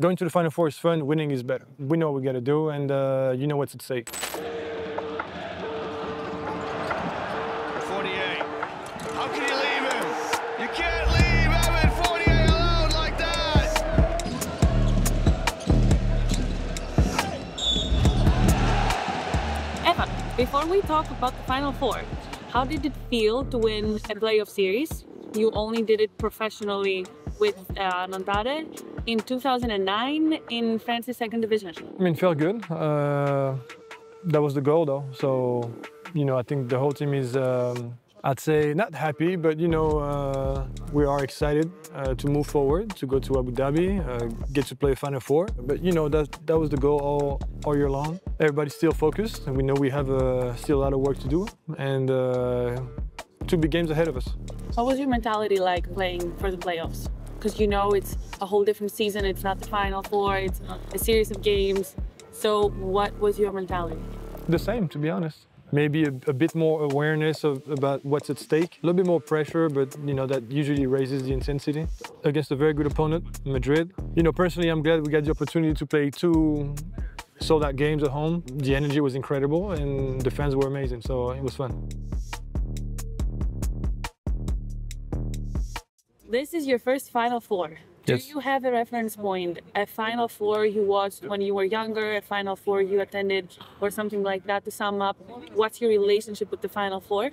Going to the Final Four is fun, winning is better. We know what we got to do, and you know what's at stake. Fournier. How can you leave him? You can't leave Evan Fournier alone like that! Evan, before we talk about the Final Four, how did it feel to win a playoff series? You only did it professionally with Nanterre in 2009 in France's second division. I mean, it felt good. That was the goal, though. So, you know, I think the whole team is, I'd say, not happy, but, you know, we are excited to move forward, to go to Abu Dhabi, get to play Final Four. But, you know, that was the goal all year long. Everybody's still focused, and we know we have still a lot of work to do, and 2 big games ahead of us. What was your mentality like playing for the playoffs? Because you know it's a whole different season, it's not the Final Four, it's a series of games. So what was your mentality? The same, to be honest. Maybe a bit more awareness about what's at stake. A little bit more pressure, but you know that usually raises the intensity. Against a very good opponent, Madrid. You know, personally, I'm glad we got the opportunity to play 2 sold-out games at home. The energy was incredible, and the fans were amazing, so it was fun. This is your first Final Four. Yes. Do you have a reference point, a Final Four you watched when you were younger, a Final Four you attended, or something like that to sum up? What's your relationship with the Final Four?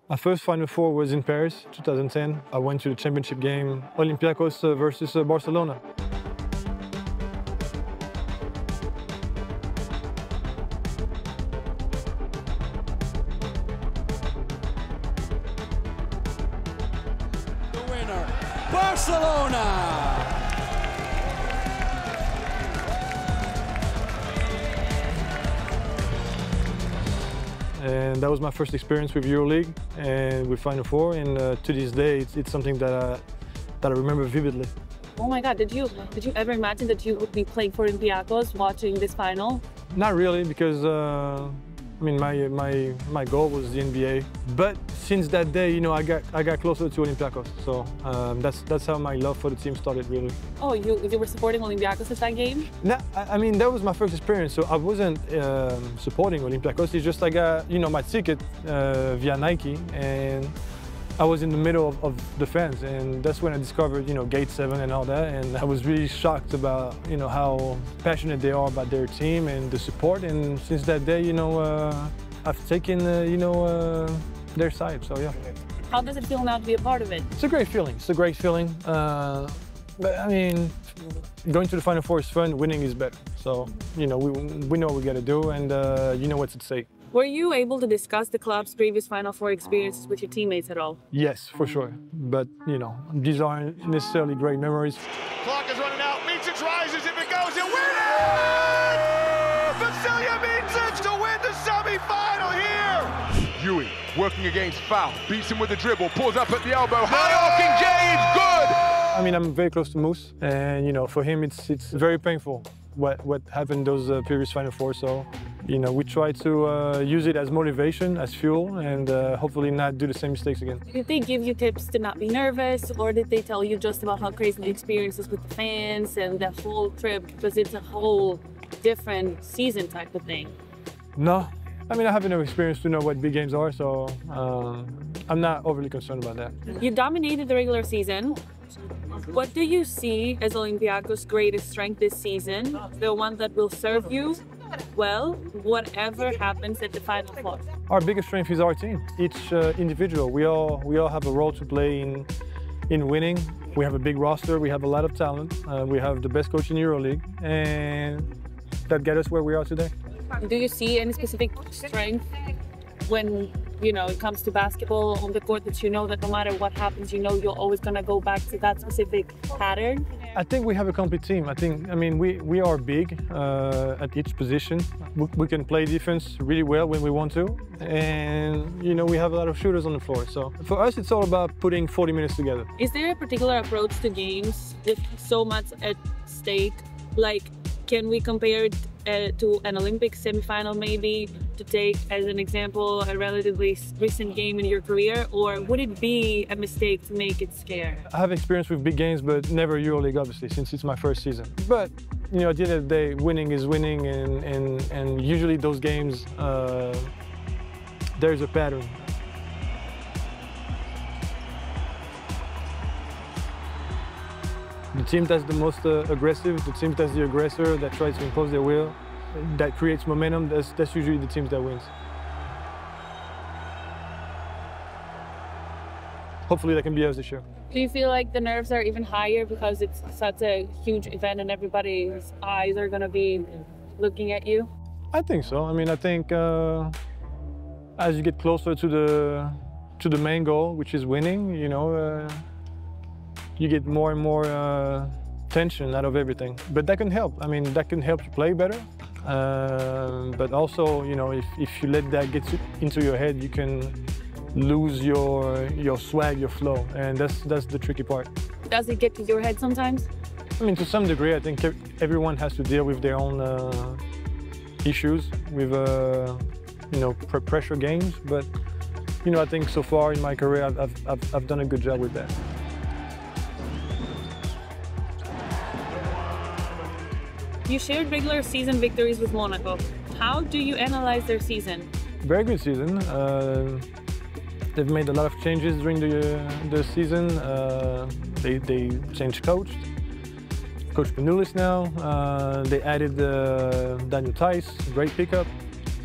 My first Final Four was in Paris, 2010. I went to the championship game, Olympiacos versus Barcelona. Barcelona! And that was my first experience with EuroLeague and with Final Four, and to this day it's something that I remember vividly. Oh my God, did you ever imagine that you would be playing for Olympiacos watching this final? Not really, because I mean, my goal was the NBA. But since that day, you know, I got closer to Olympiacos. So that's how my love for the team started, really. Oh, you were supporting Olympiacos at that game? No, I mean, that was my first experience. So I wasn't supporting Olympiacos. It's just I got, you know, my ticket via Nike, and I was in the middle of the fans, and that's when I discovered, you know, Gate 7 and all that, and I was really shocked about, you know, how passionate they are about their team and the support, and since that day, you know, I've taken, you know, their side, so yeah. How does it feel now to be a part of it? It's a great feeling, it's a great feeling, but I mean, going to the Final Four is fun, winning is better, so, you know, we know what we got to do, and you know what's at stake. Were you able to discuss the club's previous Final Four experiences with your teammates at all? Yes, for sure. But, you know, these aren't necessarily great memories. Clock is running out. Mitic rises. If it goes, he'll win it! Vasilija Mitic to win the semi-final here! Yui working against Foul. Beats him with the dribble. Pulls up at the elbow. High arcing James. Good! I mean, I'm very close to Moose. And, you know, for him, it's very painful what happened those previous Final Four. So, you know, we try to use it as motivation, as fuel, and hopefully not do the same mistakes again. Did they give you tips to not be nervous, or did they tell you just about how crazy the experience is with the fans and the whole trip, because it's a whole different season type of thing? No. I mean, I have enough experience to know what big games are, so I'm not overly concerned about that. You dominated the regular season. What do you see as Olympiacos' greatest strength this season? The one that will serve you well, whatever happens at the Final Four? Our biggest strength is our team. Each individual, we all have a role to play in winning. We have a big roster. We have a lot of talent. We have the best coach in EuroLeague, and that got us where we are today. Do you see any specific strength when, you know, it comes to basketball on the court, that you know that no matter what happens, you know you're always going to go back to that specific pattern? I think we have a complete team. I mean, we are big at each position. We can play defense really well when we want to, and you know, we have a lot of shooters on the floor. So for us, it's all about putting 40 minutes together. Is there a particular approach to games with so much at stake? Like, can we compare it to an Olympic semifinal, maybe to take as an example a relatively recent game in your career, or would it be a mistake to make it scare? I have experience with big games, but never EuroLeague, obviously, since it's my first season. But you know, at the end of the day, winning is winning, and usually those games, there's a pattern. The team that's the most aggressive, the team that's the aggressor, that tries to impose their will, that creates momentum, that's usually the teams that wins. Hopefully that can be us this year. Do you feel like the nerves are even higher because it's such a huge event and everybody's eyes are going to be looking at you? I think so. I mean, I think as you get closer to the main goal, which is winning, you know, you get more and more tension out of everything. But that can help. I mean, that can help you play better. But also, you know, if you let that get into your head, you can lose your swag, your flow, and that's the tricky part. Does it get to your head sometimes? I mean, to some degree, I think everyone has to deal with their own issues with you know, pressure games. But you know, I think so far in my career, I've done a good job with that. You shared regular season victories with Monaco. How do you analyze their season? Very good season. They've made a lot of changes during the season. They changed Coach Panulis now. They added Daniel Tice, great pickup.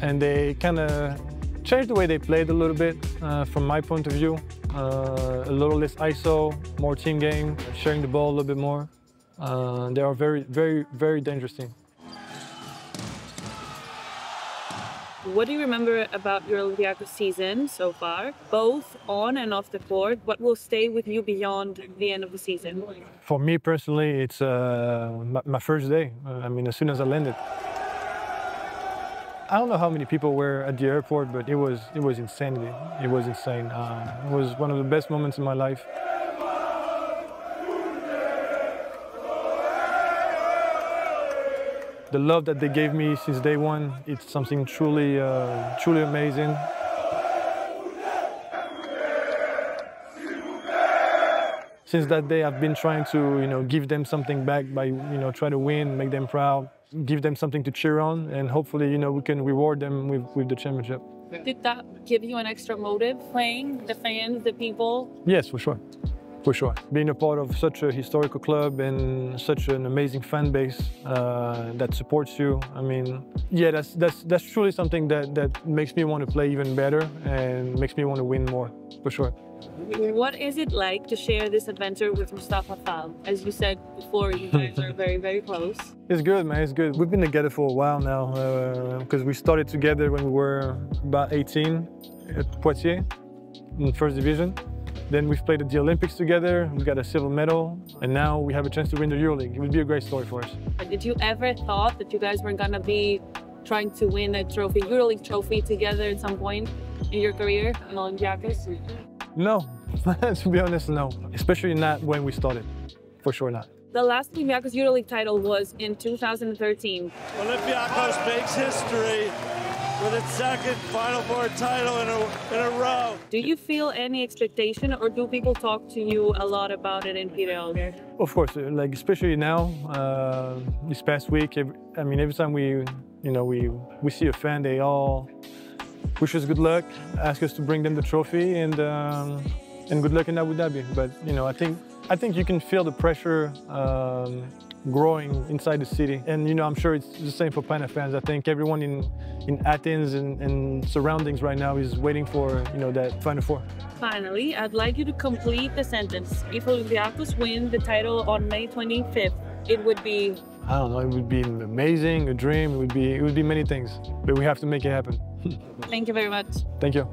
And they kind of changed the way they played a little bit, from my point of view. A little less ISO, more team game, sharing the ball a little bit more. They are very dangerous team. What do you remember about your Olympiacos season so far, both on and off the court? What will stay with you beyond the end of the season? For me personally, it's my first day. I mean, as soon as I landed. I don't know how many people were at the airport, but it was insanity. It was insane. It was one of the best moments in my life. The love that they gave me since day one, it's something truly amazing. Since that day, I've been trying to, you know, give them something back by, you know, try to win, make them proud, give them something to cheer on, and hopefully, you know, we can reward them with the championship. Did that give you an extra motive, playing, the fans, the people? Yes, for sure. For sure. Being a part of such a historical club and such an amazing fan base that supports you, I mean, yeah, that's truly something that makes me want to play even better and makes me want to win more, for sure. What is it like to share this adventure with Mustafa Fall? As you said before, you guys are very close. It's good, man, it's good. We've been together for a while now because we started together when we were about 18 at Poitiers in first division. Then we've played at the Olympics together, we got a silver medal, and now we have a chance to win the EuroLeague. It would be a great story for us. Did you ever thought that you guys were gonna be trying to win a trophy, EuroLeague trophy together at some point in your career in Olympiacos? No, to be honest, no. Especially not when we started, for sure not. The last Olympiacos EuroLeague title was in 2013. Olympiacos makes history with its second Final Four title in a row. Do you feel any expectation, or do people talk to you a lot about it in Pireo? Of course, like especially now, this past week. I mean, every time we see a fan, they all wish us good luck, ask us to bring them the trophy, and good luck in Abu Dhabi. But you know, I think you can feel the pressure growing inside the city, and you know, I'm sure it's the same for Pana fans. I think everyone in Athens and surroundings right now is waiting for, you know, that Final Four. Finally, I'd like you to complete the sentence. If Olympiacos win the title on May 25th, it would be... I don't know, it would be amazing, a dream, it would be many things, but we have to make it happen. Thank you very much. Thank you.